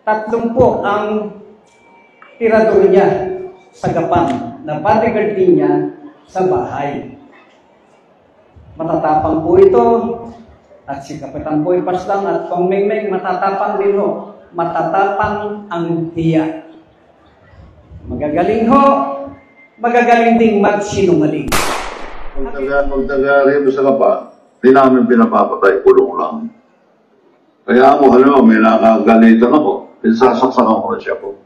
30 ang tirador niya sa gapan na bodyguard din niya sa bahay. Matatapang po ito at si Kapitan Boy Paslang at Pang Mengmeng matatapang din ho. Matatapang ang tiya. Magagaling ho, magagaling ding magsinungaling. Pag taga rito sa kapa, di namin pinapapatay, kulong lang. Kaya ako, alam mo, may nakagalitan ako, pinsasaksakan ko na siya po.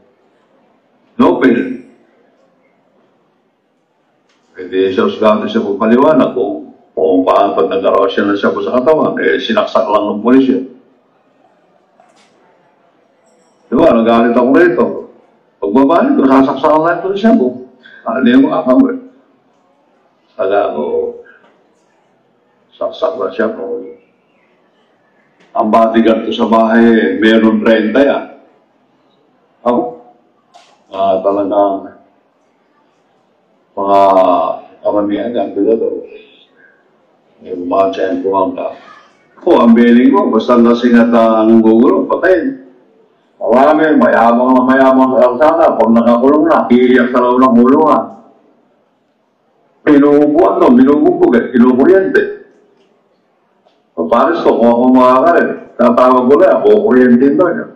No pain. Hindi siya usgado siya po paliwanag kung pag nag-araw siya na siya po sa katawan, sinaksak lang ng pulisya. Diba, nagalit ako rito. Pagbabalik ko, sasaksakan lang ito siya po. Ano yung mga kamay? Saga ko, saksak na siya po. Ang bodyguard ko sa bahay, meron 30 yan. Ako, talagang mga karamihan yan, bila daw. Yung mga tiyempuhan ka. Ako, ang beling ko, basta lasing at ang gugulo, patayin. Marami, mayamang na mayamang sana. Pag nakakulong na, iiyak sa loob ng kulungan. Pinuupuan to, binubugbog, kinukuryente. Paparis ko, kung ako makakarin, tatawag ko na, kukuryentin to niya.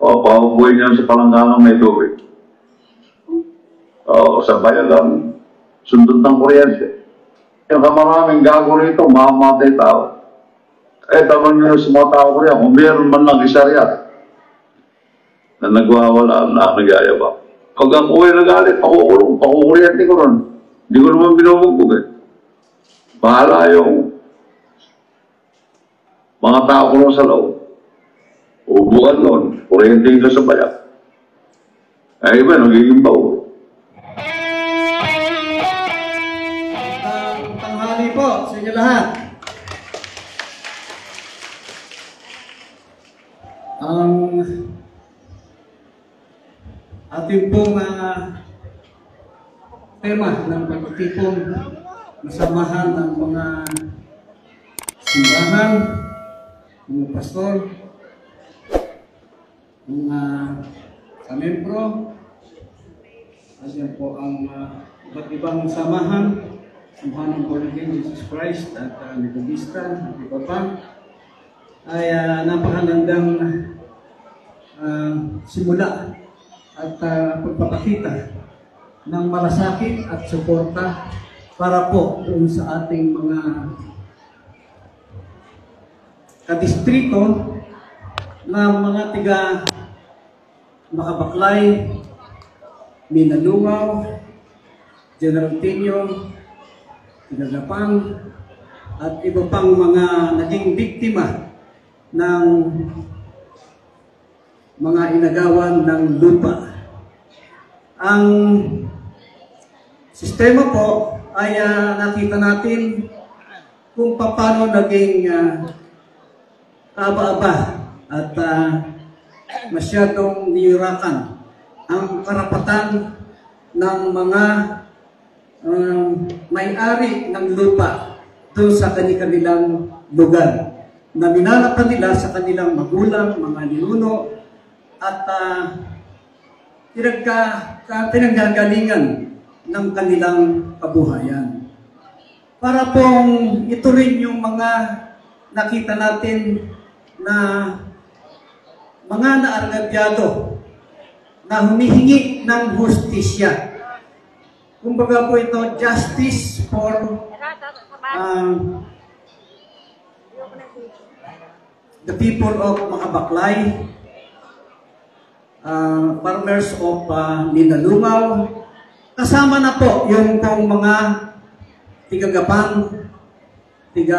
O, paupuin niya sa palangganang may tubig. O, sa bayan lang, sundot ng kuryente. Yung maraming gago rito, mamamatay tao. Tawag niyo sa mga tao ko yan, kung meron man lang isarya, na nagwawala, na nag-ayabak. Pag ang uwi nagalit, pakukuryente ko ron. Hindi ko naman binubugbog eh. Bahala yung mga tao ko ron sa loob. Ubukan nun, kuryente ka sa bayan. Ay iba, nagiging bawo. Tanghali po sa inyo lahat. Ang ating pong tema ng pagtitipon na samahan ng mga simbahan, mga pastor, mga kamembro, at yan po ang iba't ibang samahan ng Born Again Jesus Christ at Methodista at iba pa, ay napakagandang simula at pagpapakita ng malasakit at suporta para po doon sa ating mga kadistrito na mga tiga Makabaklay, Minalungaw, General Tinio, Tinagapang, at iba pang mga naging biktima ng mga inagawan ng lupa. Ang sistema po ay nakita natin kung paano naging kaaba-aba at masyadong niyurakan ang karapatan ng mga may-ari ng lupa doon sa kanilang lugar na minalapan nila sa kanilang magulang, mga ninuno, at pinanggagalingan ng kanilang kabuhayan. Para pong ito rin yung mga nakita natin na mga naargabyado na humihingi ng hustisya. Kumbaga po ito, justice for the people of Makabaklay, farmers of Minalungaw, kasama na po yung pong mga tigagapang, tiga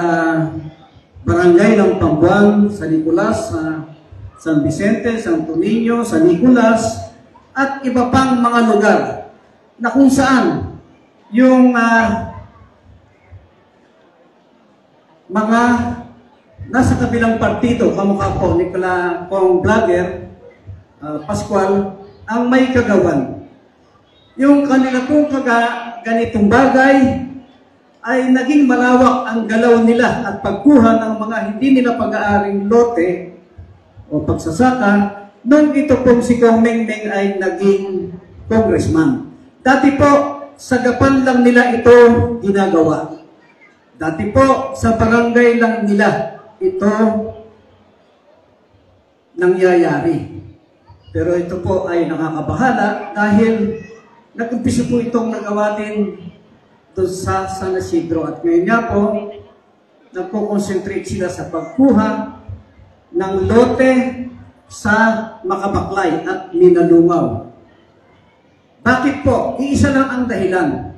barangay ng Pambuan, San Nicolas, San Vicente, Santo Niño, San Nicolas, at iba pang mga lugar na kung saan yung mga nasa kabilang partido, kamukha po Nicola Pong Vlogger, Pascual, ang may kagawan. Yung kanila pong ganitong bagay ay naging malawak ang galaw nila at pagkuha ng mga hindi nila pag-aaring lote o pagsasaka nung ito pong si Kong Mengmeng ay naging congressman. Dati po, sa Gapan lang nila ito ginagawa. Dati po, sa barangay lang nila ito nangyayari. Pero ito po ay nakakabahala dahil nag-umpisa po itong nagawatin doon sa San Isidro. At ngayon nga po, nagpo-concentrate sila sa pagkuha ng lote sa Makabaklay at Minalungaw. Bakit po? Iisa lang ang dahilan.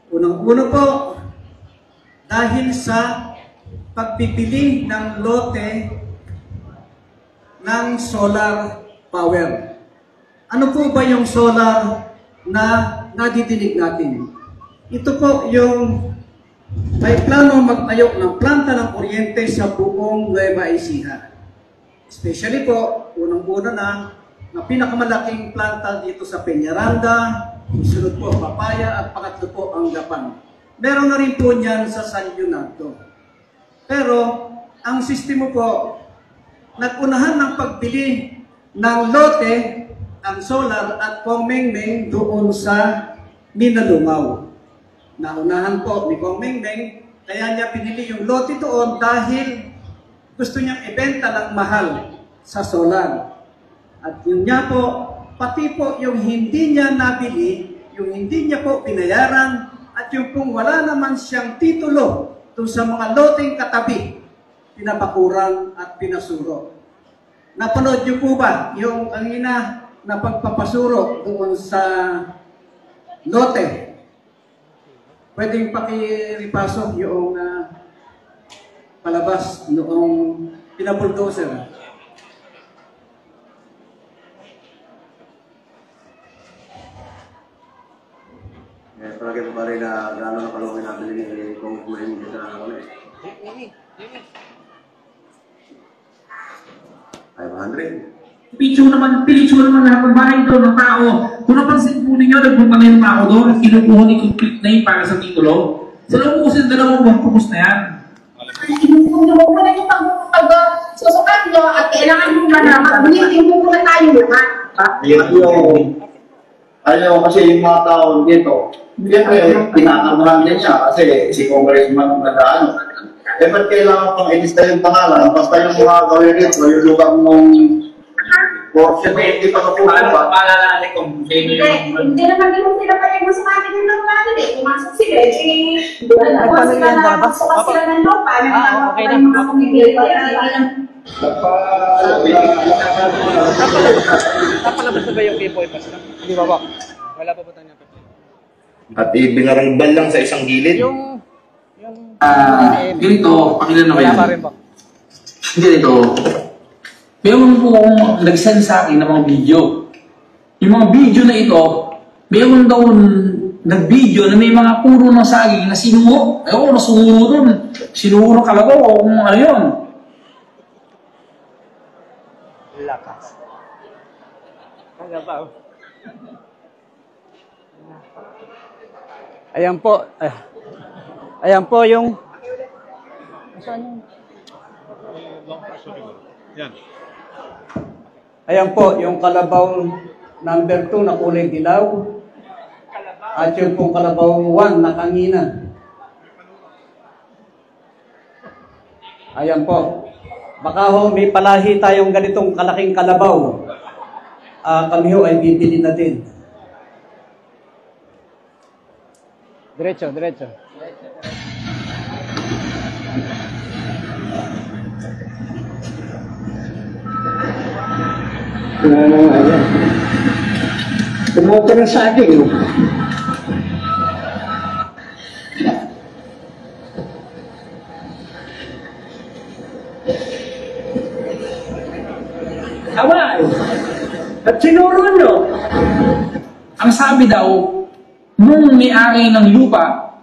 Unang-uno po, dahil sa pagpipili ng lote ng solar power. Ano po ba yung solar na nadidinig natin? Ito po yung may plano magtayo ng planta ng kuryente sa buong Nueva Ecija. Especially po, unang-una na pinakamalaking planta dito sa Peñaranda, sunod po Papaya, at pangatlo po ang Gapan. Meron na rin po niyan sa San Leonardo. Pero, ang sistema po, nag-unahan ng pagbili ng lote, ang solar at Kong Mengmeng doon sa Minalungaw. Naunahan po ni Kong Mengmeng, kaya niya pinili yung lote doon dahil gusto niyang ibenta ng mahal sa solar. At yun niya po, pati po yung hindi niya nabili, yung hindi niya po binayaran, at yung kung wala naman siyang titulo doon sa mga loteng katabi, pinapakuran at pinasuro. Napanood niyo po ba yung kanina na pagpapasuro doon sa lote? Pwedeng pakiripasok yung palabas noong pinabuldoser. Palagi po pare na gano'n na kalungin natin ni Kong Mengmeng sa ano eh. 500. Picture naman lahat ng bahay doon ng tao. Kung napansin po ninyo, nagpunta na yung tao doon, kinukuha ni complete na yun para sa titulo. Sa loob po kasi 2 buwan, pupus na yan. Inuuno mo na yung pag-susukat nyo at kailangan mo na mag-meeting mo muna tayo naman. Ayaw kasi yung mga tao dito, siyempre, tinatamahan din siya kasi si Congressman nag-ano. Ba't kailangan pang ilista yung pangalan? Basta yung mga gawin dito, yung lugar mong portion, hindi pa napupunta. Paalala kung sino yung... Hindi naman din sila pareho sa atin yung nagmano eh. Pumasok sila, nagpapasok sila ng lupa. Okay na. Napalabas na ba yung K-Boy Pass na? Hindi ba ba? Wala pa po tayo na. At ibinaranggal lang sa isang gilid. Ganito, pakilan na Wala kayo. pa rin ba? Ganito, meron po akong nag-send sa akin ng mga video. Yung mga video na ito, meron daw nag-video na may mga puro ng saging na sinuho. Ewan ko, nasuho doon. Sinuho ng kalabaw o kung ano yun. Lakas. Kalabaw. Ayan po. Ayan po yung... Saan yung... Yan. Ayan po, yung kalabaw number 2 na kulay dilaw. At yung pong kalabaw 1 na kanina. Ayan po. Baka ho, may palahi tayong ganitong kalaking kalabaw. Kami ho ay bibili na din. Diretso, diretso. Ayan. Tumuto ng saging. Away! At sinuro nyo? Ang sabi daw, nung may-ari ng lupa,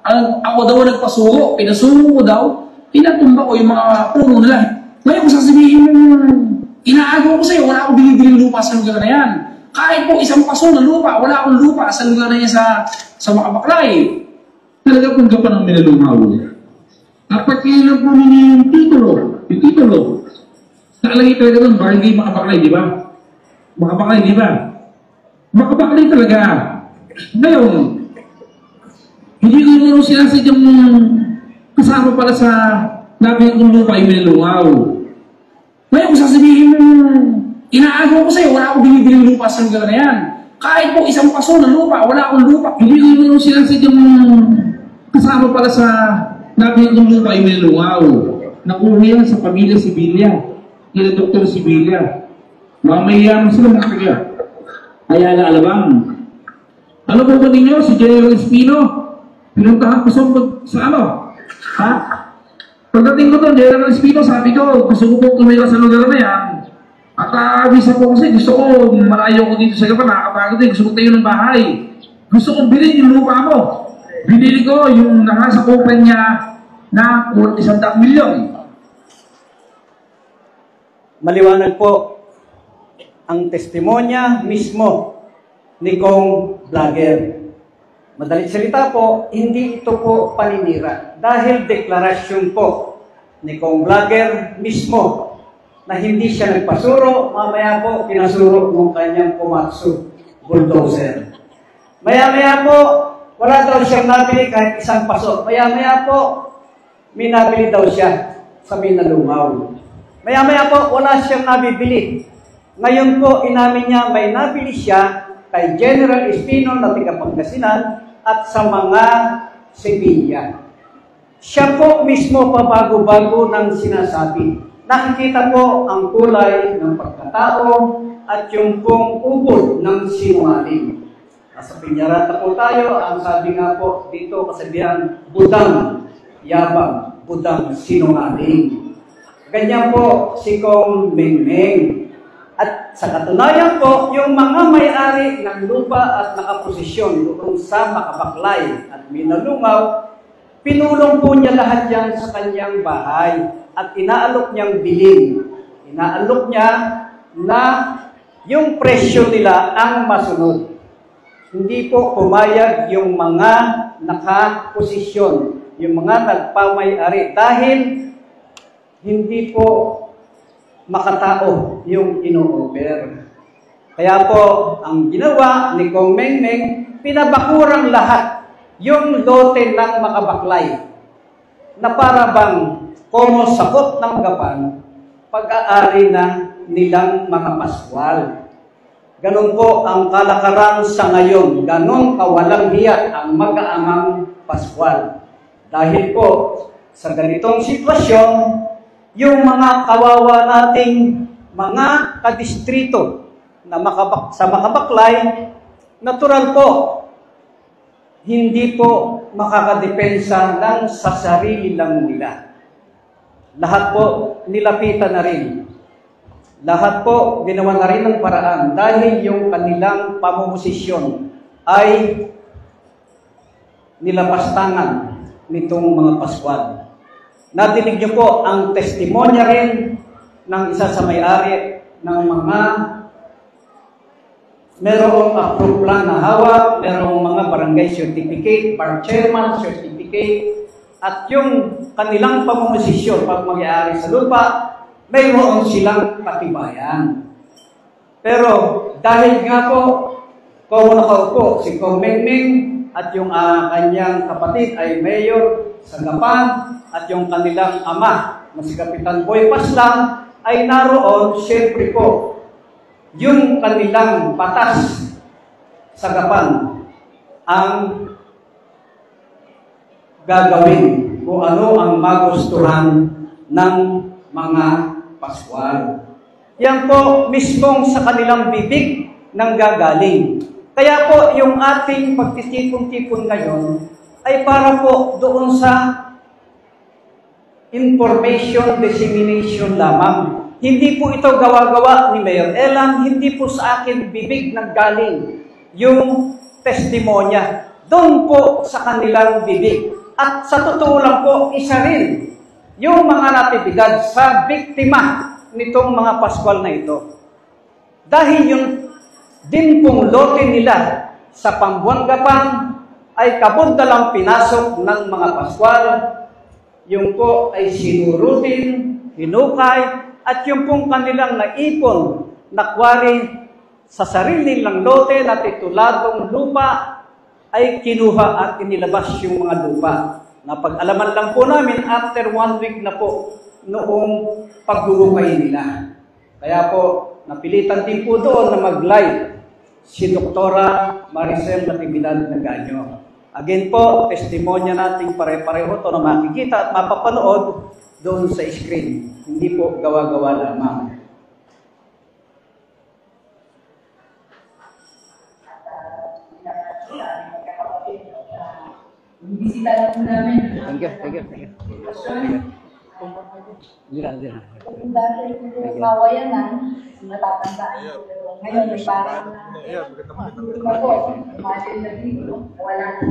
ako daw nagpasuro, pinasuro ko daw, pinatumba ko yung mga puno nila. Ngayon kung sasabihin inaagaw ko sa'yo, wala akong binibiling lupa sa lugar na yan. Kahit po isang paso na lupa, wala akong lupa sa lugar na yan sa Makabaklay. Talaga kung ka pa ng Minalungaw. Dapat kailan po ninyo yung titulo. Nakalagay talaga doon, barangay Makabaklay, di ba? Makabaklay, di ba? Makabaklay talaga. Ngayon, hindi ko naman sinasadyang kasama pala sa nabi ng lupa ay minalungaw. Ngayon, kung sasabihin mo, inaagaw ko sa'yo, wala akong binibiling lupa sa lugar na yan. Kahit po isang paso ng lupa, wala akong lupa. Hindi ko naman sinasadyang kasama pala sa nabi ng lupa ay minalungaw. Nakuha yan sa pamilya Sibilya, nila Dr. Sibilya. Mamayaman sila mga kaya. Ayala Alabang. Ano po ba ninyo? Si General Espino, pinuntahan ko sa ano? Ha? Pagdating ko doon, General Espino, sabi ko, gusto ko po tumira sa lugar na yan. At visa po kasi, gusto ko, malayo ko dito sa Gapan, nakakapagod din, gusto ko tayo ng bahay. Gusto ko bilhin yung lupa mo. Binili ko yung nasa kumpanya na 100 milyon. Maliwanag po ang testimonya mismo ni Kong Vlogger. Madalit salita po, hindi ito po paninira. Dahil deklarasyon po ni Kong Vlogger mismo na hindi siya nagpasuro, mamaya po pinasuro ng kanyang Komatsu bulldozer. Maya-maya po, wala daw siyang nabili kahit isang paso. Maya-maya po, may nabili daw siya sa Minalungaw. Maya-maya po, wala siyang nabibili. Ngayon po, inamin niya, may nabili siya kay General Espino na taga-Pangasinan at sa mga Sevilla. Siya po mismo pabago-bago ng sinasabi. Nakikita po ang kulay ng pagkatao at yung pong ubod ng sinungaling. Nasa Piñarata po tayo, ang sabi nga po dito kasabihan, budang yabang, budang sinungaling. Ganyan po si Kong Mengmeng. At sa katunayan po, yung mga may-ari ng lupa at nakaposisyon doon sa Makabaklay at Minalungaw, pinulong po niya lahat yan sa kanyang bahay at inaalok niyang bilhin. Inaalok niya na yung presyo nila ang masunod. Hindi po pumayag yung mga nakaposisyon, yung mga nagpamay-ari dahil hindi po makatao yung ino-offer. Kaya po, ang ginawa ni Kong Mengmeng, pinabakurang lahat yung lote ng Makabaklay na para bang komo sakot ng Gapan, pag-aari na nilang mga paswal. Ganon po ang kalakaran sa ngayon. Ganon kawalang hiya ang mag-aamang paswal. Dahil po, sa ganitong sitwasyon, yung mga kawawa nating mga kadistrito na sa Makabaklay, natural po, hindi po makakadepensa ng sa sarili lang nila. Lahat po nilapitan na rin. Lahat po ginawa na rin ng paraan dahil yung kanilang pamumosisyon ay nilapastangan nitong mga paswal. Nadinig niyo po ang testimonya rin ng isa sa may-ari ng mga merong approved plan na hawak, merong mga barangay certificate, bar chairman certificate, at yung kanilang pamumosisyon pag mag-aari sa lupa, mayroon silang katibayan. Pero dahil nga po, kung nakaupo si Kong Mengmeng at yung kanyang kapatid ay mayor sa Gapan, at yung kanilang ama na si Kapitan Boy Paslang ay naroon, siyempre po, yung kanilang batas sa Gapan ang gagawin kung ano ang magustuhan ng mga paswal. Yan po mismong sa kanilang bibig nang gagaling. Kaya po yung ating pagtitipon-tipon ngayon ay para po doon sa information dissemination lamang. Hindi po ito gawa-gawa ni Mayor Elang, hindi po sa akin bibig nanggaling yung testimonya. Doon po sa kanilang bibig. At sa totoo lang po, isa rin yung mga natibidad sa biktima nitong mga paskwal na ito. Dahil yung din pong lote nila sa Pambuangapan ay kabundalang pinasok ng mga paskwal. Yung po ay sinurutin, hinukay, at yung pong kanilang naipon, nakwari sa sarili nilang lote na tituladong lupa, ay kinuha at inilabas yung mga lupa. Napag-alaman lang po namin after 1 week na po noong paghuhukay nila. Kaya po, napilitan din po doon na mag-live si Doktora Maricel Natividad Nagaño. Again po, testimonya natin pare-pareho to na makikita at mapapanood doon sa screen. Hindi po gawa-gawa lamang. Bisita lang po namin. Thank you. Kung dati yung kawayanan, natatandaan ko. Ngayon, may parang na po, imagine na dito, wala na.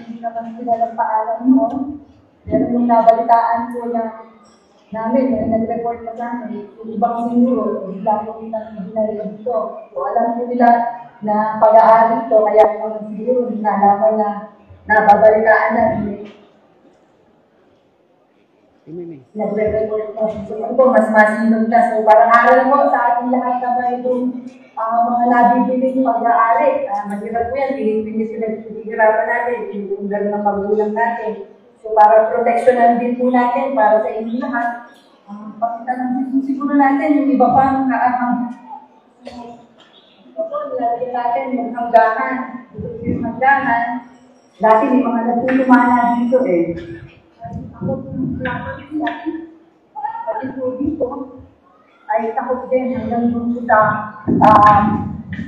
Hindi naman sila ng paalam noon. Pero nung nabalitaan po namin, nag-report na sa amin, yung ibang sinuro, bigla po hinarinig dito. So alam po nila na pag-aari ito, kaya po siguro nalaman na nababalitaan na nag-report na. So ano po, mas masinong na. So parang aral mo sa ating lahat na ba itong mga nabibiling pag-aari. Maghirap po yan, pinihirapan natin, yung gano'n ng magulang natin. So, para proteksyonan din po natin, para sa inyo lahat, pakita natin siguro natin yung iba pang kaahang. Ito po, nilalagyan natin yung hangganan. Ito yung hangganan. Dati may mga natulumana dito eh. Ako pati po dito, ay takot din hanggang doon sa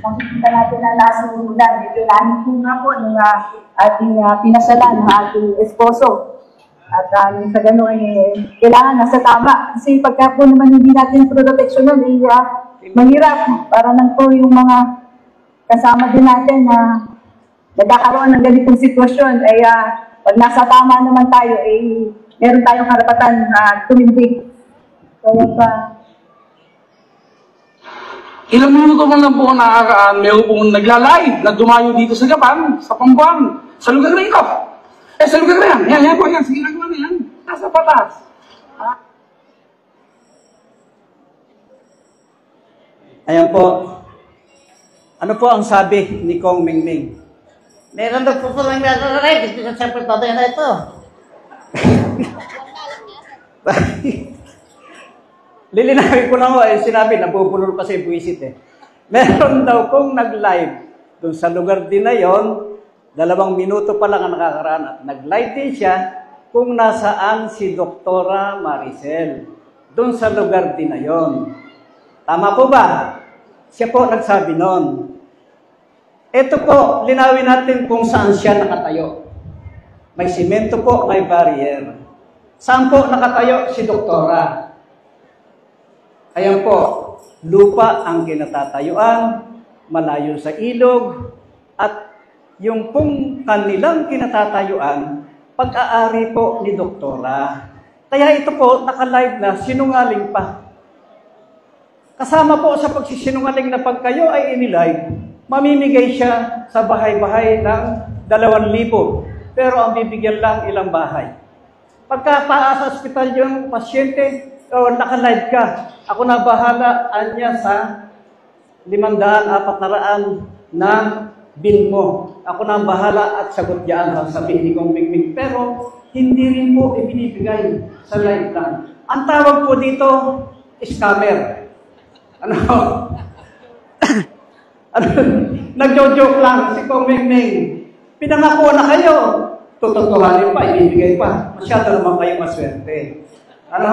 makikita natin ang nasunudan. Ito namin po nga po nung ating pinasalan ng ating esposo. At sa gano'n ay kailangan nasa tama. Kasi pagka po naman hindi natin proteksyonan, ay mahirap. Para nang po yung mga kasama din natin na nagkakaroon ng ganitong sitwasyon, ay pag nasa tama naman tayo, ay meron tayong karapatan na tumindig. Kaya pa, Ilang minuto man lang po nakakaan, mayroon pong nagla-live na dumayo dito sa Japan, sa Pampang, sa lugar na ito. Sa lugar na yan. Yan po yan. Sige lang naman yan. Nasa patas. Ayan po. Ano po ang sabi ni Kong Mingming? Meron daw po palang nag-live. Siyempre, tatay na ito. Lilinawin ko lang sinabi, nabubulol kasi buwisit eh. Meron daw kong nag-live doon sa lugar din na yon, 2 minuto pa lang ang nakakaraan at nag-live din siya kung nasaan si Doktora Maricel. Doon sa lugar din na yon. Tama po ba? Siya po nagsabi noon. Ito po, linawin natin kung saan siya nakatayo. May simento po, may barrier. Saan po nakatayo si Doktora? Ayan po, lupa ang kinatatayuan, malayo sa ilog, at yung pong kanilang kinatatayuan, pag-aari po ni Doktora. Kaya ito po, naka-live na, sinungaling pa. Kasama po sa pagsisinungaling na pag kayo ay inilive, mamimigay siya sa bahay-bahay ng 2,000. Pero ang bibigyan lang ilang bahay. Pagka sa ospital yung pasyente, naka-live ka. Ako na bahala niya sa 500-400 na bill mo. Ako na bahala at sagot diyan, sabihin ni Kong Mingming. Pero hindi rin po ibinibigay sa live lang. Ang tawag po dito, scammer. Ano? Nagjo-joke lang si Kong Mingming. Pinangako na kayo. Tututuhanin pa, ibibigay pa. Masyado naman kayo maswerte. Ano?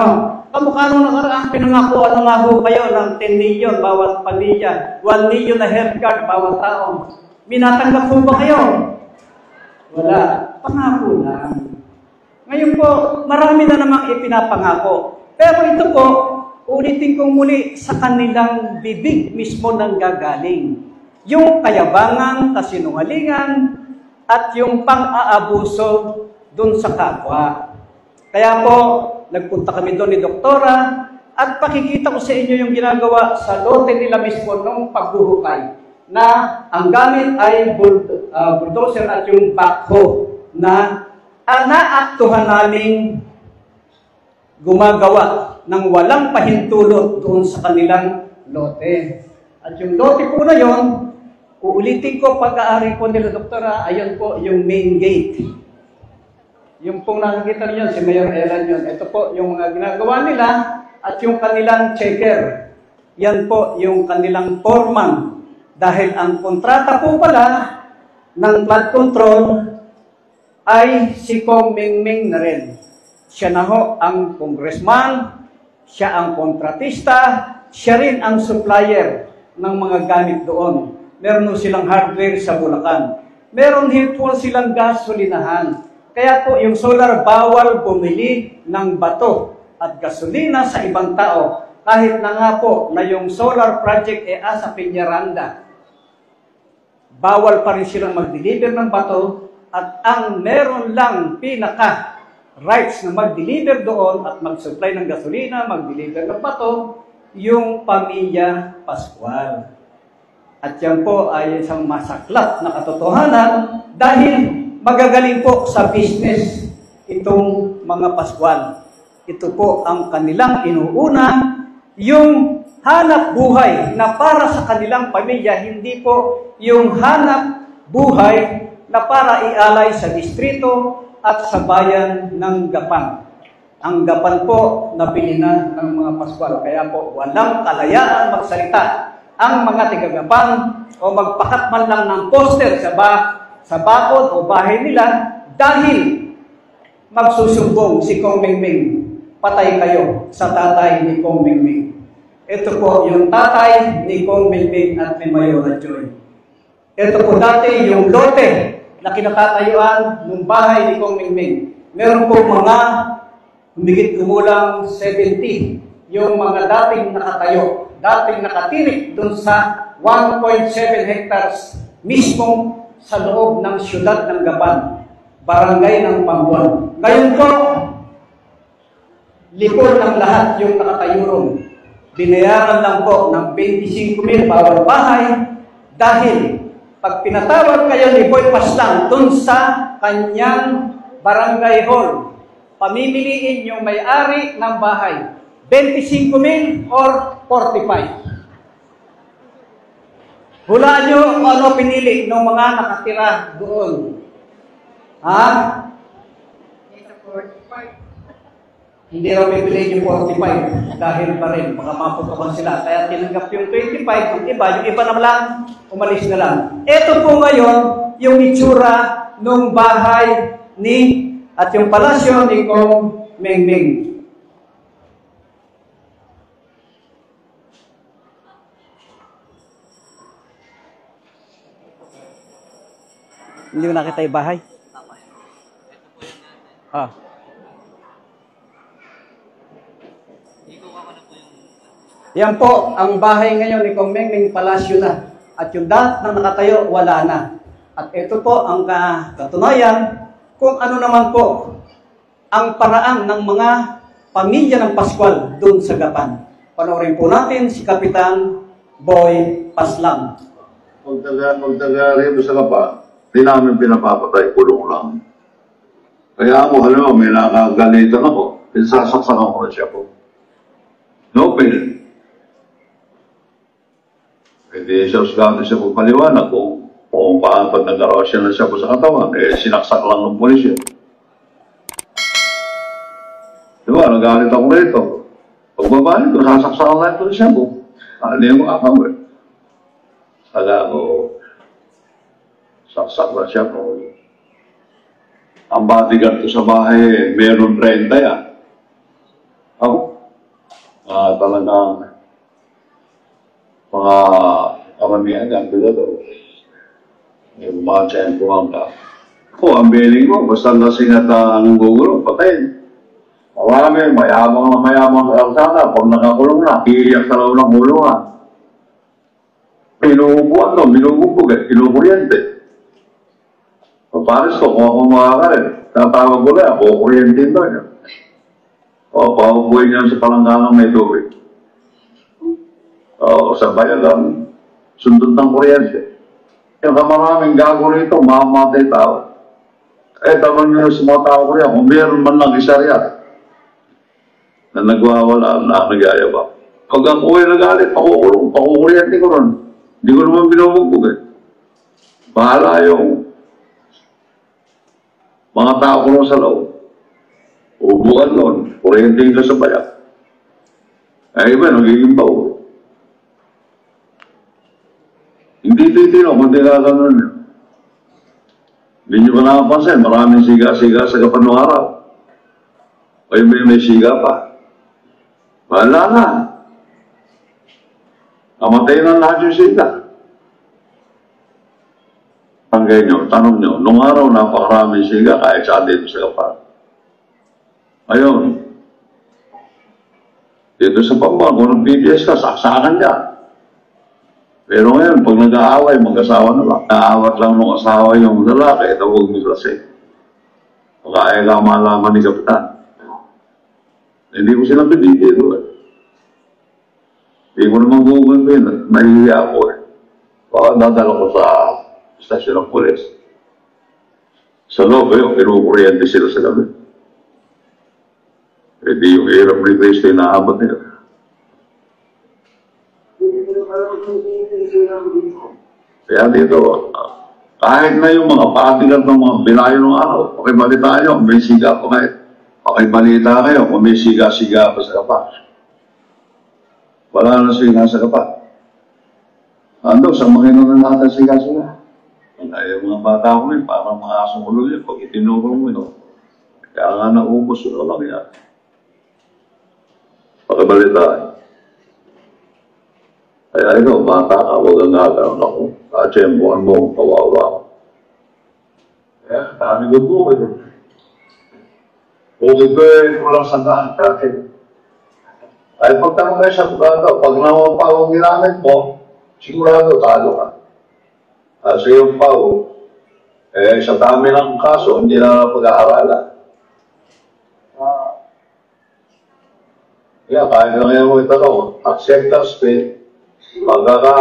Kamukha nung nakaraan, pinangako nga ho kayo ng 10 million bawat pamilya, 1 million na health card bawat tao. Minatanggap po ba kayo? Wala. Pangako lang. Ngayon po, marami na namang ipinapangako. Pero ito po, ulitin kong muli, sa kanilang bibig mismo nang gagaling. Yung kayabangan, kasinungalingan, at yung pang-aabuso dun sa kapwa. Kaya po, nagpunta kami doon ni Doktora at pakikita ko sa inyo yung ginagawa sa lote nila mismo nung paghuhukay na ang gamit ay bulldozer at yung backhoe na naaktuhan naming gumagawa ng walang pahintulot doon sa kanilang lote. At yung lote po na yon, uulitin ko pag-aari po nila, Doktora, ayun po yung main gate. Yung pong nakikita niyo, si Mayor Elan yun. Ito po yung mga ginagawa nila at yung kanilang checker. Yan po yung kanilang foreman. Dahil ang kontrata po pala ng flood control ay si Kong Mingming na rin. Siya na ho ang congressman, siya ang kontratista, siya rin ang supplier ng mga gamit doon. Meron silang hardware sa Bulacan. Meron din po silang gasolinahan. Kaya po yung solar bawal bumili ng bato at gasolina sa ibang tao. Kahit na nga po na yung solar project ay asa Piñaranda. Bawal pa rin silang mag-deliver ng bato at ang meron lang pinaka rights na mag-deliver doon at mag-supply ng gasolina, mag-deliver ng bato, yung pamilya Pascual. At yan po ay isang masaklap na katotohanan dahil magagaling po sa business itong mga Pascual. Ito po ang kanilang inuuna, yung hanap buhay na para sa kanilang pamilya, hindi po yung hanap buhay na para ialay sa distrito at sa bayan ng Gapan. Ang Gapan po nabili na ng mga Pascual, kaya po walang kalayaan magsalita ang mga tiga-Gapan o magpakat man lang ng poster sa bakod o bahay nila dahil magsusumbong si Kong Mingming, patay kayo sa tatay ni Kong Mingming. Ito po yung tatay ni Kong Mingming at ni Mayor Joy. Ito po dati yung lote na kinatatayuan ng bahay ni Kong Mingming. Meron po mga humigit kumulang 70 yung mga dating nakatayo, dating nakatirik dun sa 1.7 hectares mismo sa loob ng siyudad ng Gapan, barangay ng Pambuan. Ngayon po, likod ng lahat yung nakatayo ron. Binayaran lang po ng 25,000 bawat bahay dahil pag pinatawag kayo ni Boy Paslang dun sa kanyang barangay hall, pamimiliin yung may-ari ng bahay, 25,000 or 45. Hulaan nyo kung ano pinili ng mga nakatira doon. Ha? Hindi raw pipili yung 45 dahil pa rin, baka maputukan sila. Kaya tinanggap yung 25, yung iba naman lang, umalis na lang. Ito po ngayon, yung itsura ng bahay ni at yung palasyo ni Kong Mingming. Hindi mo nakita yung bahay? Ah. Yan po, ang bahay ngayon ni Kong Mingming, palasyo na. At yung lahat na nakatayo, wala na. At ito po ang katunayan kung ano naman po ang paraan ng mga pamilya ng Pascual doon sa Gapan. Panoorin po natin si Kapitan Boy Paslang. Magtaga rito sa Gapan, di namin pinapapatay, kulong lang. Kaya ako, halimbawa, may nakagalitan ako, pinsasaksakan ko na siya po. No pain. Hindi siya usgato siya po paliwanag kung paapat nag-arasya na siya po sa katawan, sinaksak lang ng pulisya. Diba, nagalit ako rito. Pagbabalik ko, sasaksakan lang ito siya po. Ano yung mga kamay? Sala ko, saksak na siya po. Ang bodyguard ko sa bahay, meron 30 yan. Talagang mga karamihan yan, pilado. Yung mga tiyan ko ang ka. Ang billing ko, basta lasing at nanggugulo, patayin. Marami, mayamang sana, pag nakakulong na, iiyak sa loob ng kulungan. Pinuupuan to, binububog kinukuryente. Paparis ko, kung ako makakalit, tatawag ko lang, kukuryente ba niya? Paupuin niya sa palangganang may tubig. Sa bayan lang, sundot ng kuryente. Yung maraming gago rito, mamamatay tao. Tama nyo sa mga tao ko yan, kung meron man lang isa riyan na nagwawala na nagyayabang. Pag ako ay nagalit, pakukuryente ko ron. Hindi ko naman binubugbog eh. Bahala yung mga tao ko ron sa loob. Ubukan doon, kuryente ka sa bayak. Ay iba, nagiging bawo. Hindi titino, kung tinaganon nyo. Hindi nyo ba nakapansin, maraming siga-siga sa kapanong araw. Kayo may siga pa. Wala na. Namatay na lahat yung siga. Tanggay nyo, tanong nyo, nung araw napakaraming siga kahit sa dito sa kapan. Ayun. Dito sa Pampang, kung nag-BBS ka, saksakan ka. Pero ngayon, pag nag-aaway, mag-asawa na lang. Naawat lang ng asawa yung lalaki, ito huwag mo lasing. Kaya ka malaman ni Kapitan. Hindi ko sila binigay doon. Hindi ko naman gugulpin. Nahihiya ako eh. Baka dadala ko sa stasyon ng pulis. Sa loob yung kinukuryente sila sa gabi. Hindi yung hirap ni Cristo yung naabat nila. Kaya dito, kahit na yung mga patigan ng mga bilayo ng araw, pakibalita nyo, may siga pa kayo. Pakibalita kayo kung may siga-siga pa sa kapat. Wala na siga sa kapat. Ando, sa mga inunan natin siga-siga. Kaya yung mga bata ko rin, parang mga asong ulo yun, pag itinuro mo yun, kaya nga naubos yun lang yan. Pakibalita. Kaya ito, bata ka, huwag ang gagawin ako. Kachembuhan mo, kawawa. Kaya, dami ko po ito. Kung ito eh, walang sandaan kasi. Ay, pagtanong kayo sa bugado, pag naman pa ang ginamit mo, sigurado talo ka. Kasi yung pao, sa dami ng kaso, hindi na pag-aaralan. Kaya, kahit na ngayon mo itanong, acceptance pay, pagkaka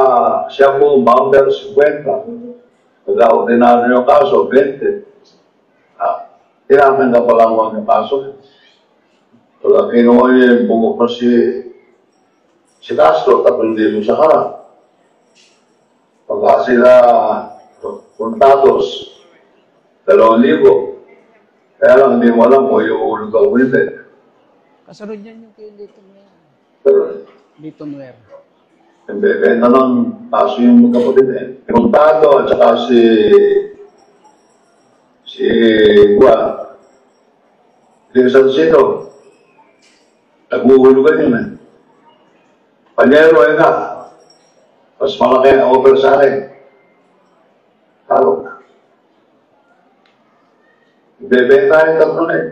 siya po bounder 50, pagka-ordinaryo yung kaso, 20. Tinatanggap pa lang huwag yung kaso. Pagka kinuha niya yung bungok na si Castro, tapos hindi mo sa harap. Pagka sila puntados, 2,000. Kaya lang hindi mo alam kung yung ulog ang hindi. Kasunod niyan yung kay Lito Nuer. Lito Nuer. Hindi, kaya na lang kaso yung magkapatid eh. Puntado at saka si Juan. Hindi sa sino. Naghuhulugan yun eh. Panyero eh ka. Mas malaki ang offer sa akin. Talo. Bebenta yung tatlo na eh.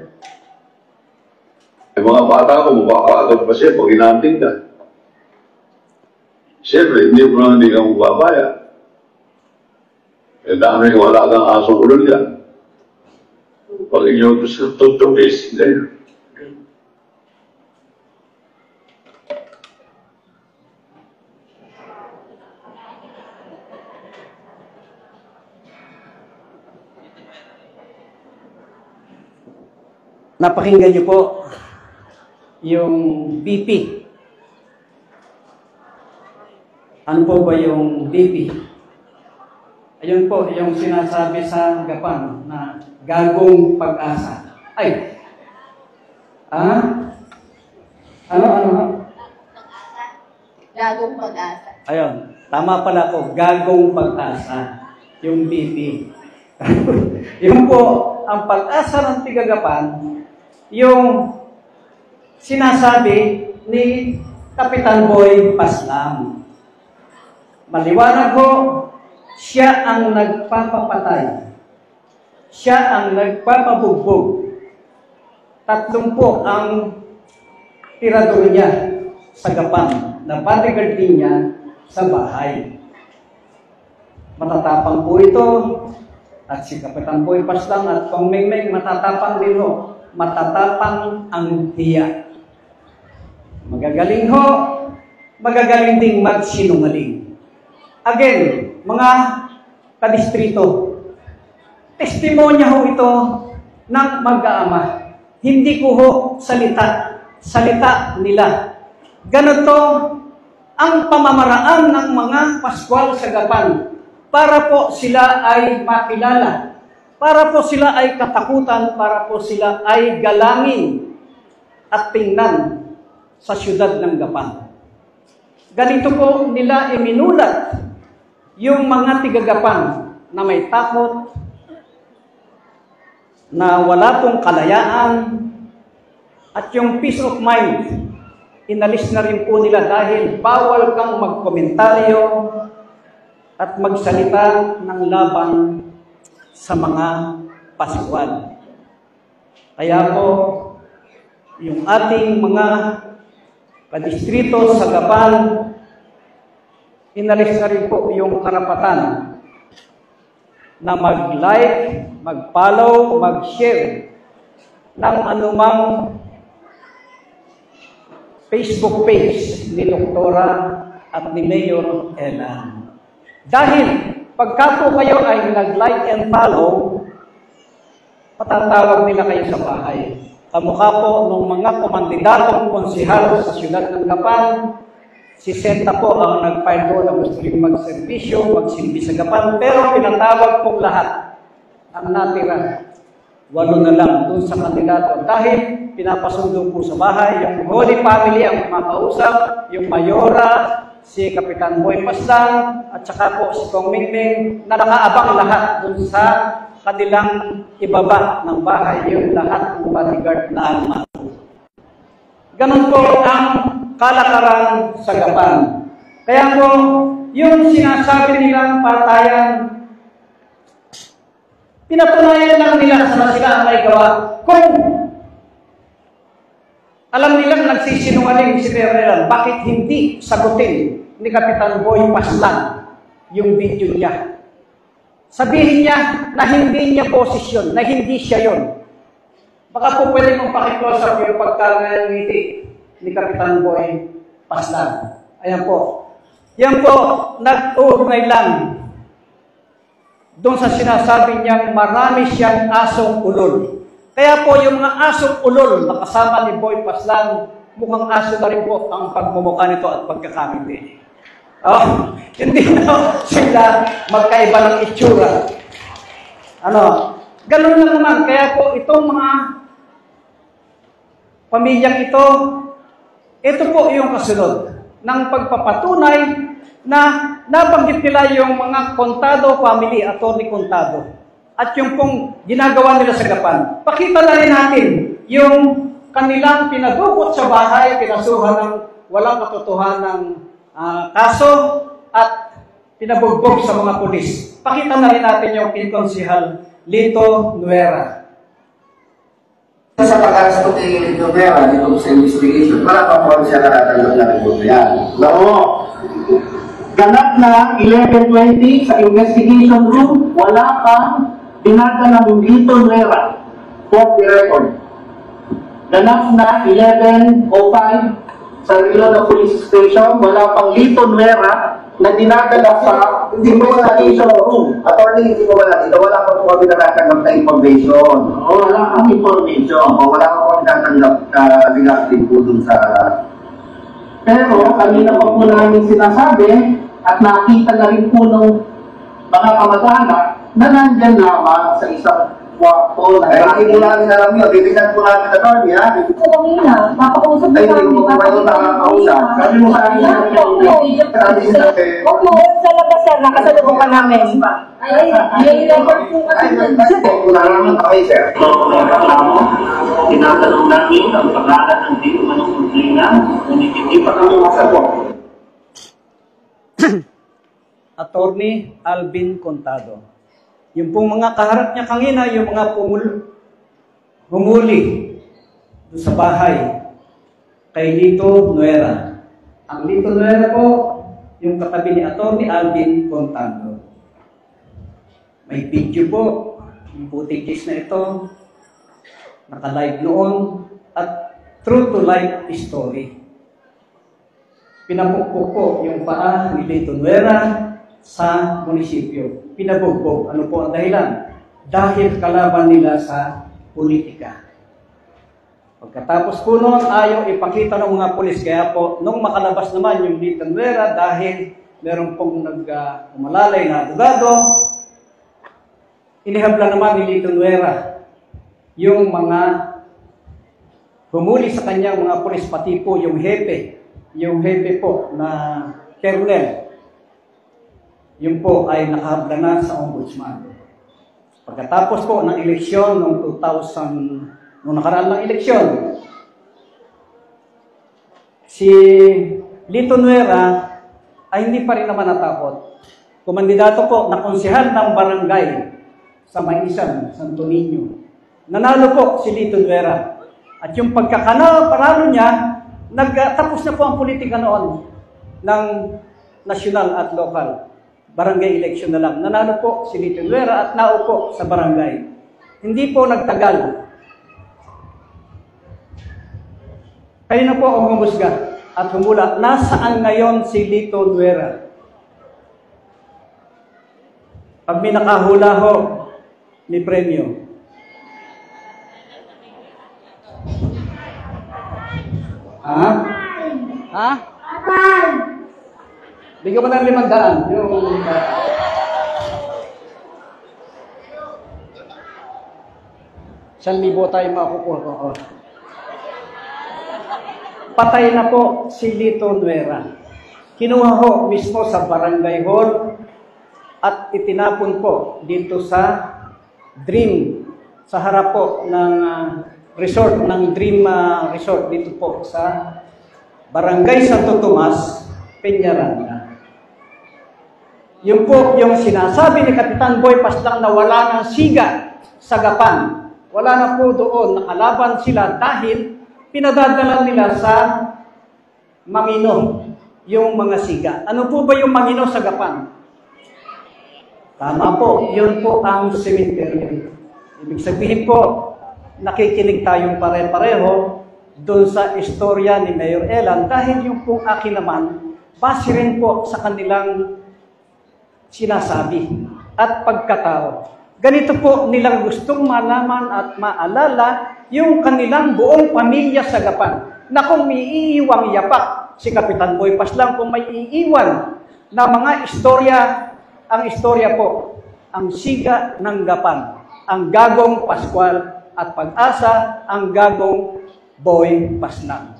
Yung mga bata ko, mabakagod pa siya pag inanting ka. Siyempre, hindi mo na hindi ka magbabaya. Dami wala kang asong ulol yan. Pag inyo tutupis, ganyan. Napakinggan niyo po yung BP. Ano po ba yung BP? Ayun po, yung sinasabi sa Gapan na gagong pag-asa. Ay! Ano? Gagong pag-asa. Ayun, tama pala po, gagong pag-asa. Yung BP. Yung po, ang pag-asa ng Tigagapan, yung sinasabi ni Kapitan Boy Paslam. Maliwanag po, siya ang nagpapapatay. Siya ang nagpapabugbog. 3 po ang tirador niya sa Gapan na bodyguard niya sa bahay. Matatapang po ito at si Kapitan Boy Paslam at Pangmengmeng matatapang din ho. Matatapang ang hiya. Magagaling ho, magagaling ding magsinungaling. Again, mga kadistrito, testimonya ho ito ng mag-aama. Hindi ko ho salita nila. Ganito ang pamamaraan ng mga Pascual sa Gapan para po sila ay makilala, para po sila ay katakutan, para po sila ay galangin at tingnan sa siyudad ng Gapan. Ganito po nila iminulat yung mga tigagapan na may takot, na wala pong kalayaan, at yung peace of mind, inalis na rin po nila dahil bawal kang magkomentaryo at magsalita ng laban sa mga Pascual. Kaya po, yung ating mga kadistrito sa Gapan, inalis na rin po yung karapatan na mag-like, mag-follow, mag-share ng anumang Facebook page ni Doktora at ni Mayor Elan. Dahil pagka po kayo ay nag-like and follow, patatawag nila kayo sa bahay. Kamukha po ng mga komandidatong konsihal sa siyudad ng Gapan, si Senta po ang nag-file doon na gusto rin mag-servisyo, magsilbi sa Gapan, pero pinatawag pong lahat. Ang natira, 8 na lang doon sa kandidato. Dahil pinapasundo po sa bahay, yung Holy Family ang makausap, yung Mayora, si Kapitan Boy Paslang, at saka po si Kong Mingming, na nakaabang lahat doon sa kanilang ibaba ng bahay, yung lahat ng bodyguard na alma. Ganon po ang kalakaran sa Gapan. Kaya po, yung sinasabi nilang patayan, pinatunayan lang nila na sila ang may gawa. Kung alam nilang nagsisinungaling si Mayor, bakit hindi sagutin ni Kapitan Boy Paslan yung video niya? Sabihin niya na hindi niya posisyon, na hindi siya yon. Baka po pwede mong pakiclose up yung pagkangiti ni Kapitan Boy Paslan. Ayan po. Yan po, nag-uugnay lang doon sa sinasabi niyang marami siyang asong ulol. Kaya po yung mga asong ulol na kasama ni Boy Paslan, mukhang aso na rin po ang pagmumukha nito at pagkakamiti. Oh, hindi na sila magkaiba ng itsura. Ganun lang naman. Kaya po itong mga pamilyang ito po yung kasunod ng pagpapatunay na nabanggit nila yung mga Contado family, Atty. Contado. At yung pong ginagawa nila sa Gapan. Pakita na rin natin yung kanilang pinadukot sa bahay, pinasuhan ng walang katotohanang kaso at pinabugbog sa mga pulis. Pakita na rin natin yung Konsihal Lito Nuera. Sa pag-arastos ni Lito Nuera dito sa investigation, wala pa po siya nakatanggap na report yan. Oo. Ganap na 11:20 sa investigation room, wala pang dinadala ng Lito Nuera. For the record. Ganap na 11:05 sa Rilona Police Station, wala pang Lito Nuera na dinadala sa investigation room. Attorney, hindi mo wala dito. Wala pa po kami nakatanggap na information. Wala pang information. Wala pa po kami nakatanggap na regarding po dun sa... Pero kanina pa po namin sinasabi at nakita na rin po ng mga kamag-anak na nandyan lamang sa isang kwarto na hindi po namin alam yun. Bibigyan po namin attorney, ha? Ito kanina, makausap na hindi mo po kayo nakakausap. Sabi mo sa akin na Opo, sa labas sir, nakasalubong pa namin. May record po kasi. Kung nalaman pa kayo, sir. Tinatanong namin ang pangalan ng di umanong kumplina, ngunit hindi pa kami masagot. Attorney Alvin Contado. Yung pong mga kaharap niya kanina, yung mga humuli doon sa bahay kay Lito Nuera. Ang Lito Nuera po, yung katabi ni Attorney Alvin Contado. May video po, yung footages na ito, naka-live noon, at true to life story. Pinapukpok po yung paa ni Lito Nuera sa munisipyo. Pinabugbog. Ano po ang dahilan? dahil kalaban nila sa politika. Pagkatapos po noon, ayaw ipakita ng mga pulis. Kaya po, nung makalabas naman yung Lito Nuera, dahil meron pong umalalay na abogado, inihabla naman ni Lito Nuera yung mga humuli sa kanyang mga pulis, pati po yung hepe po na Kernel, yun po ay nakahabla na sa ombudsman. Pagkatapos po ng eleksyon noong 2000, noong nakaraan ng eleksyon, si Lito Nuera ay hindi pa rin naman natakot. Kumandidato po na konsehal ng barangay sa Maisan, Santo Niño. Nanalo po si Lito Nuera. At yung pagkakanalo niya, nagtapos na po ang politika noon ng national at local. Barangay election na lang. Nanalo po si Lito Nuera at naupo sa barangay. Hindi po nagtagal. Kayo na po ang humusga at humula. Nasaan ngayon si Lito Nuera? Pag may nakahula ho, may premyo. Ha? Ha? Bigyan mo ng 500. Yung... Libo tayo makukuha ko. Patay na po si Lito Nuera. Kinuha ho mismo sa barangay hall at itinapon po dito sa Dream, sa harap po ng resort, ng Dream Resort dito po sa Barangay Santo Tomas, Peñaranda. Yun po yung sinasabi ni Kapitan Boy Paslang na wala ng siga sa Gapan. Wala na po doon, nakalaban sila dahil pinadadala nila sa Mangino yung mga siga. Ano po ba yung Mangino sa Gapan? Tama po, yun po ang cemetery. Ibig sabihin po, nakikinig tayong pare-pareho doon sa istorya ni Mayor Elan dahil yung pong akin naman, base rin po sa kanilang sinasabi at pagkatao. Ganito po nilang gustong malaman at maalala yung kanilang buong pamilya sa Gapan na kung may iiwang yapak si Kapitan Boy Paslang, kung may iiwan na mga istorya, ang istorya po, ang siga ng Gapan, ang Gagong Pascual at Pag-asa, ang Gagong Boy Paslang.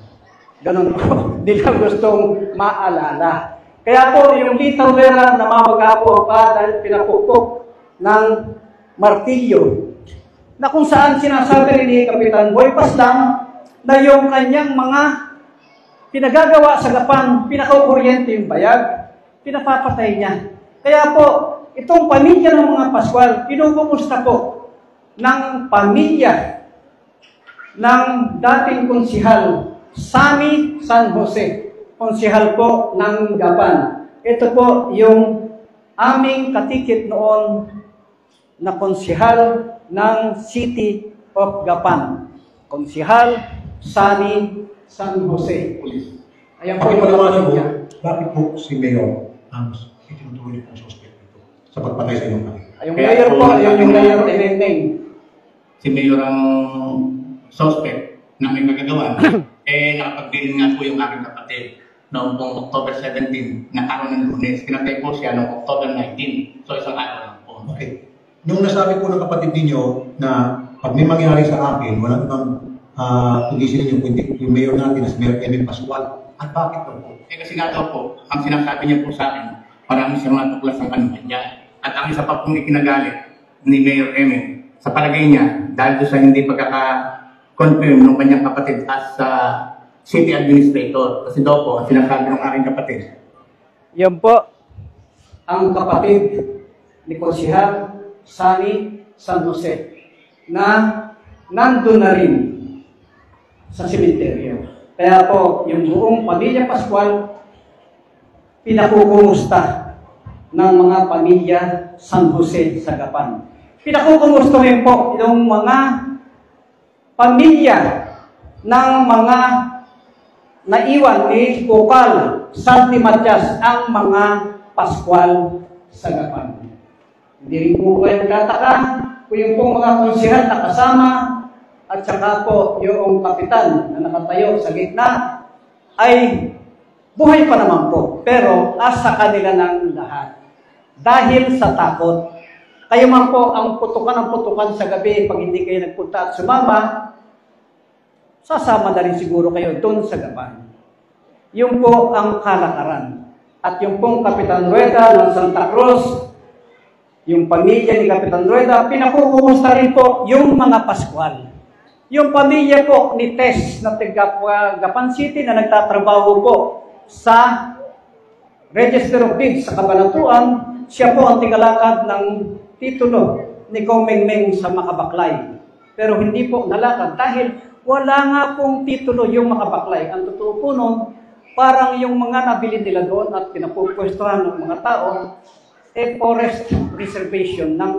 Ganun po, nilang gustong maalala. Kaya po, yung Lito Nuera namamaga po pa dahil pinapukpok ng martilyo, na kung saan sinasabi ni Kapitan Boy Paslang na yung kanyang mga pinagagawa sa Gapan, pinakakuryente yung bayag, pinapapatay niya. Kaya po, itong pamilya ng mga Pascual, pinupumusta po ng pamilya ng dating konsihal, Sammy San Jose, konsihal po ng Gapan. Ito po yung aming katikit noon na konsihal ng City of Gapan. Konsihal Sammy San Jose. Ayan po yung pamilya. Bakit po si Mayor ang itinutuloy pong suspect ito sa pagpatay sa iyong kapatid? Yung mayor po, yung mayor Tineneng. Si Mayor ang suspect na may magagawa. Nakapag-deal nga po yung aking kapatid noong October 17, nakaroon ng Lunes. Pinatay po siya noong October 19. So isang araw lang po. Okay. Nung nasabi po ng kapatid ninyo na pag may mangyari sa akin, walang ibang condition ninyo, kundi yung mayor natin na si Mayor Emil Pascual. At bakit po? Kasi nga daw po, ang sinasabi niya po sa akin, marami siyang natuklas ng kampanya. At ang isa pa pong ikinagalit ni Mayor Emil, sa palagay niya, dahil sa hindi pagkaka-confirm ng kanyang kapatid as city administrator. Kasi daw po, ang sinasabi ng aking kapatid. Yan po, ang kapatid ni Konsihal Sammy San Jose na nandun na rin sa sementeryo. Kaya po, yung buong pamilya Pascual, pinakukumusta ng mga pamilya San Jose sa Gapan. Pinakukumusta rin po yung mga pamilya ng mga naiwan ni Kupal, Santi Matias, ang mga Pascual sa Gapan. Hindi rin po kayo tataka kung yung pong mga konsihal na kasama at saka po yung kapitan na nakatayo sa gitna ay buhay pa naman po. Pero asa kanila ng lahat. Dahil sa takot. Kayo man po ang putukan sa gabi pag hindi kayo nagpunta at sumama, sasama na rin siguro kayo doon sa gaban. Yung po ang kalakaran. At yung pong Kapitan Rueda ng Santa Cruz, yung pamilya ni Kapitan Rueda, pinakukumusta rin po yung mga Pascual. Yung pamilya po ni Tess na taga-Gapan City na nagtatrabaho po sa Register of Deeds sa Cabanatuan, siya po ang tigalakad ng titulo ni Kong Mengmeng sa Makabaklay. Pero hindi po nalakad dahil wala nga pong titulo yung Makabaklay. Ang totoo po nun, parang yung mga nabili nila doon at pinapupwestuhan ng mga tao, forest reservation ng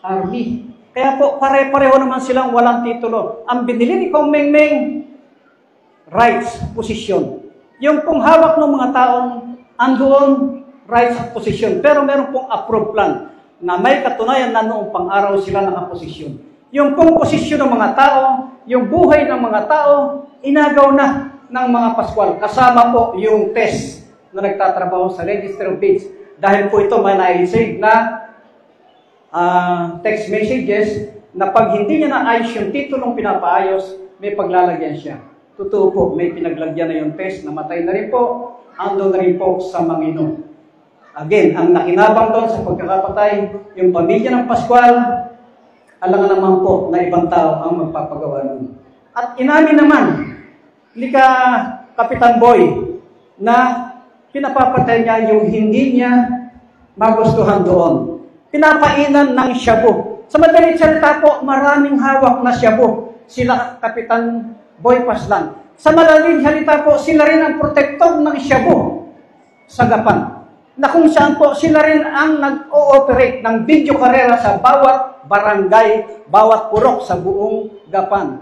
army. Kaya po, pare-pareho naman silang walang titulo. Ang binili ni Kong Mengmeng, rights, posisyon. Yung pong hawak ng mga taong andoon, rights at posisyon. Pero meron pong approved plan na may katunayan na noong pang-araw sila nakaposisyon. Yung pong posisyon ng mga tao, yung buhay ng mga tao, inagaw na ng mga Pascual. Kasama po yung Tess na nagtatrabaho sa Register of Deeds. Dahil po ito may na-receive na text messages na pag hindi niya na-ayos yung titulong pinapaayos, may paglalagyan siya. Totoo po, may pinaglagyan na yung Tess, namatay na rin po, ando na rin po sa Mangino. Again, ang nakinabang doon sa pagkakapatay, yung pamilya ng Pascual, alangan naman po na ibang tao ang magpapagawa nun. At inamin naman, ni Kapitan Boy, na pinapapatay niya yung hindi niya magustuhan doon. Pinapainan ng shabu. Sa madaling salita po, maraming hawak na shabu. Sila Kapitan Boy Paslan. Sa madaling salita po, sila rin ang protector ng shabu sa Gapan. Na kung saan po sila rin ang nag-ooperate ng video karera sa bawat barangay, bawat purok sa buong Gapan.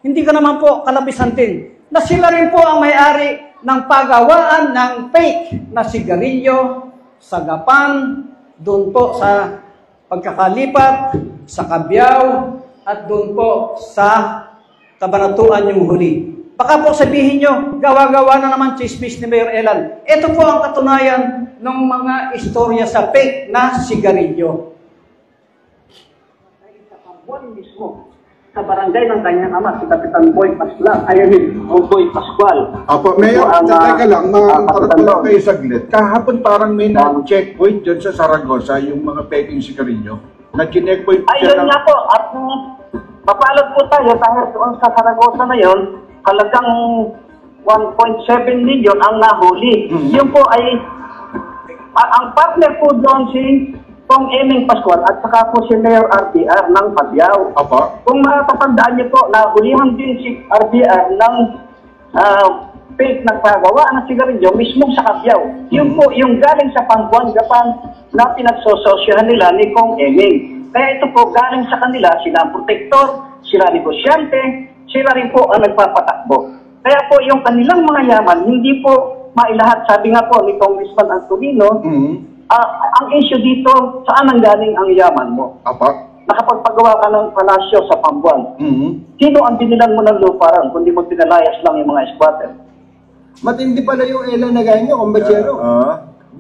Hindi ka naman po kalabisantin na sila rin po ang may-ari ng paggawaan ng fake na sigarilyo sa Gapan, doon po sa pagkakalipat, sa Cabiao, at doon po sa Cabanatuan yung huli. Baka po sabihin nyo, gawa-gawa na naman chismis ni Mayor Elan. Ito po ang katunayan ng mga istorya sa fake na sigarilyo. Sa Pabuan mismo, sa barangay ng kanyang ama, si Kapitan Boy Paslan, Boy Pascual. Apo, Mayor, teka lang, makakarap lang kayo saglit. Kahapon parang may na-checkpoint dyan sa Saragossa, yung mga peking sigarilyo. Nag-checkpoint ayun nga po, at mapalad po tayo dahil doon sa Saragossa na yun, halagang 1.7 million ang nahuli. Yun po ay, ang partner po doon si Kong Eming Pascual at saka po si Mayor RBR ng Cabiao. Kung matatandaan niyo po, nahulihan din si RBR ng fake na pagawa ng sigarilyo mismo sa Cabiao. Yun po, yung galing sa Pangbuan, Gapan na pinagsososyohan nila ni Kong Eming. Kaya ito po, galing sa kanila, sila ang protector, sila negosyante, sila rin po ang nagpapatakbo. Kaya po yung kanilang mga yaman, hindi po mailahat. Sabi nga po ni Congressman Antonino, ang issue dito, saan ang galing ang yaman mo? Nakapagpagawa ka ng palasyo sa Pambuan. Sino ang binilan mo ng lupa ron, kundi mo pinalayas lang yung mga squatter? Matindi pala yung Elan na ganyan, kumbachero.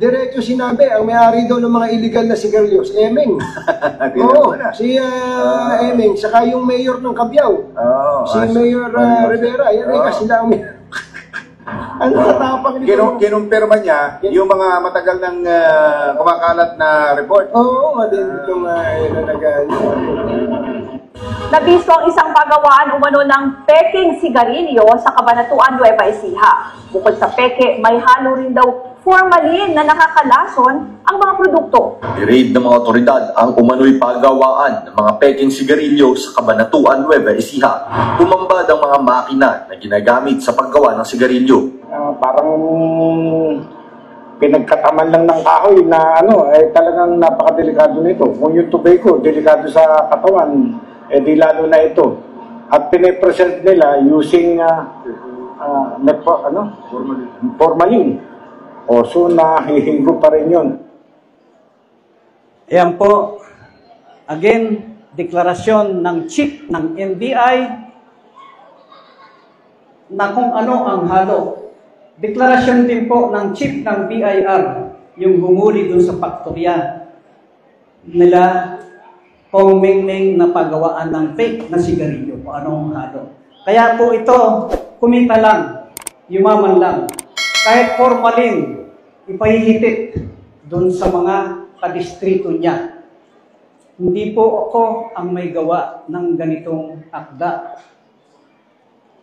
Diretso sinabi, ang may-ari daw ng mga illegal na sigarilyos, Emeng. Oo, si Emeng, saka yung mayor ng Cabiao. Si Mayor Rivera, yan ay kasi lang. Ang tatapang nito. Kinumpirma niya yung mga matagal ng kumakalat na report. Oo, matindi itong Elan na ganyan. Nabisto ang isang pagawaan umano ng peking sigarilyo sa Cabanatuan, Nueva Ecija. Bukod sa peke, may halo rin daw formalin na nakakalason ang mga produkto. I-raid ng mga otoridad ang umano'y pagawaan ng mga peking sigarilyo sa Cabanatuan, Nueva Ecija. Tumambad ang mga makina na ginagamit sa paggawa ng sigarilyo. Parang pinagkataman lang ng kahoy na talagang napakadelikado nito. Kung yung tobacco, delikado sa katawan, di lalo na ito. At pinipresent nila using formalin. O so nahihingo pa rin yun. Ayan po, again, deklarasyon ng chief ng NBI na kung ano ang halo. Deklarasyon din po ng chief ng BIR, yung humuli dun sa faktorya nila Kong Mingming na pagawaan ng fake na sigarilyo, kung anong halo. Kaya po ito, kumita lang, yumaman lang. Kahit formalin, ipahihitit dun sa mga kadistrito niya. Hindi po ako ang may gawa ng ganitong akda.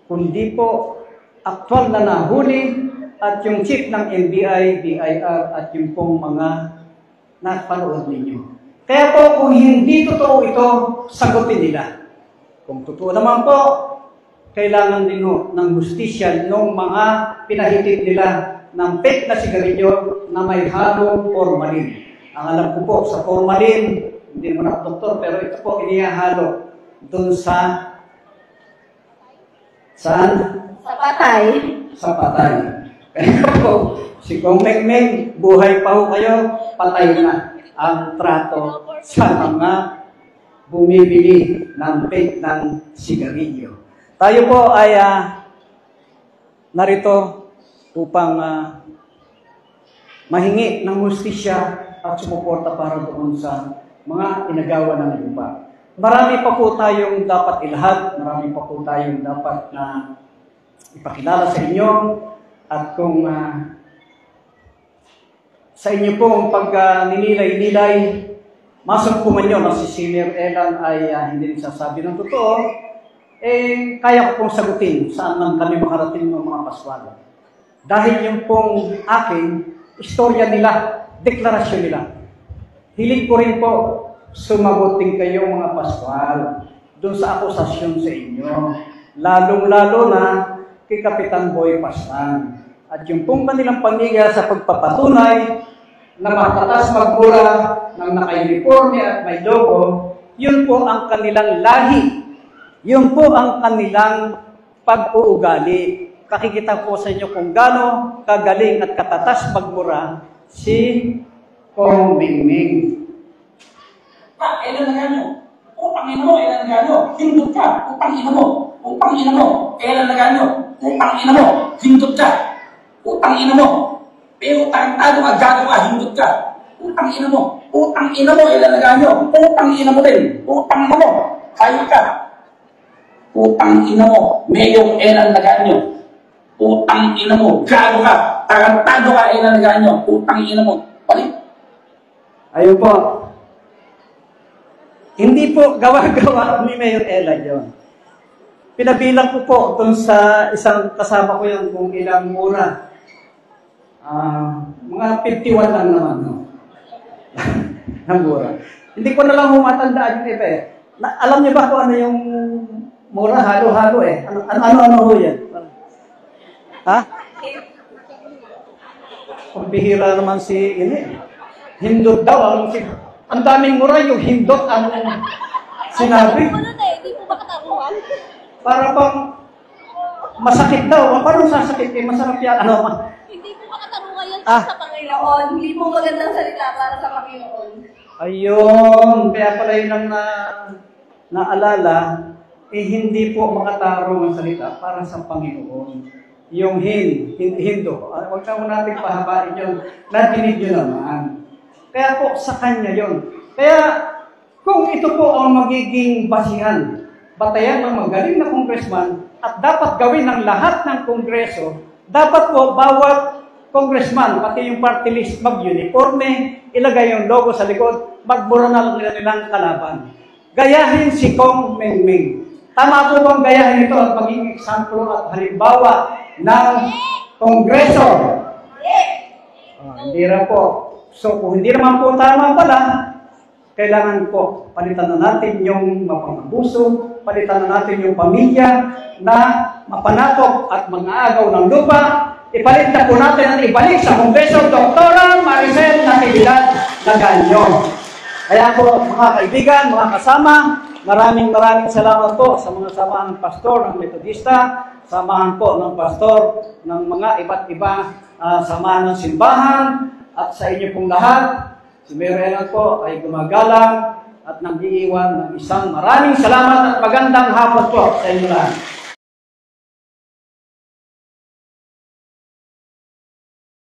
Kundi po, aktwal na nahuli at yung chief ng NBI, BIR at yung pong mga napanood ninyo. Kaya po, kung hindi totoo ito, sagutin nila. Kung totoo naman po, kailangan din ng hustisya ng mga pinahitit nila ng fake na sigarilyo na may halong formalin. Ang alam ko po, sa formalin, hindi naman ako doktor, pero ito po inihahalo doon sa saan? Sa patay. Sa patay. Kaya po, si Kong Mingming, buhay pa ho kayo, patay na ang trato sa mga bumibili ng fake ng sigarilyo. Tayo po ay narito upang mahingi ng hustisya at sumuporta para doon sa mga inagawa ng lupa. Marami pa po tayong dapat ilahad, marami pa po tayong dapat na ipakilala sa inyo, at kung sa inyo pong pag-nilay-nilay, masumpuman nyo na si Senior Elan ay hindi nagsasabi ng totoo, kaya ko pong sagutin saan man kami makarating ng mga paswal. Dahil yung pong aking istorya nila, deklarasyon nila. Hiling ko rin po, sumagutin kayo mga paswal doon sa akusasyon sa inyo. Lalong-lalo na kay Kapitan Boy Paslan. At yung pong kanilang paniga sa pagpapatunay na matatas magmura ng naka-uniforme at may logo, yun po ang kanilang lahi. Yun po ang kanilang pag-uugali. Kakikita po sa inyo kung gaano kagaling at katatas magmura si Kong Mingming. Ilan na ganyo? Upang ina mo, ilan na ganyo? Hindot ka, upang ina mo. Upang ina mo, ilan na ganyo? Upang ina mo, hindot ka. Upang ina mo. Pero tarantado ka, gago ka, hindot ka. Upang ina mo. Upang ina mo, ilan na ganyo? Upang ina mo din. Upang ina mo, hayop ka. Upang ina mo, mayong ilan na ganyo. Upang ina mo, gago ka. Tarantado ka, ilan na ganyo. Upang ina mo. Balik. Ayun po. Hindi po gawa-gawa ni Mayor Ella yun. Pinabilang ko po doon sa isang kasama ko yung kung ilang mura. Mga 51 lang naman. No? Ang mura. Hindi ko na lang humatandaan yung iba eh. Alam niyo ba kung ano yung mura? Halo-halo eh. Ano ho yan? Ha? Kung bihira naman si ini. Hindot daw. Ang daming mura yung hindot ang sinabi. Hindi po ba kataruhan? Para pang masakit daw. Paano sasakit? Masarap yan. Hindi po ba katarungan yan sa Panginoon? Hindi po magandang salita para sa Panginoon. Ayun. Kaya pala yun ang naalala, hindi po makatarong ang salita para sa Panginoon. Yung hindo. Huwag na natin pahabain yun. Natinig yun naman. Kaya po, sa kanya yon. Kaya, kung ito po ang magiging basihan, batayan ng magaling na congressman, at dapat gawin ng lahat ng kongreso, dapat po, bawat congressman, pati yung party list, mag-uniforme, ilagay yung logo sa likod, magbura na lang nilang kalaban. Gayahin si Kong Mingming. Tama po bang gayahin ito at maging eksemplo at halimbawa ng kongreso? Hindi rin po. So, kung hindi naman po tama pala, kailangan po palitan na natin yung mapang-abuso, palitan na natin yung pamilya na mapanatok at mag-aagaw ng lupa, ipalit na po natin at ibalik sa Kongreso Dr. Maricel Natividad Laganyo. Kaya po, mga kaibigan, mga kasama, maraming salamat po sa mga samahan ng pastor ng Metodista, samahan po ng pastor ng mga iba't ibang samahan ng simbahan, at sa inyo pong lahat, si Mayor Elan po ay gumagalang at nag-iiwan ng isang maraming salamat at magandang hapon po sa inyo lahat.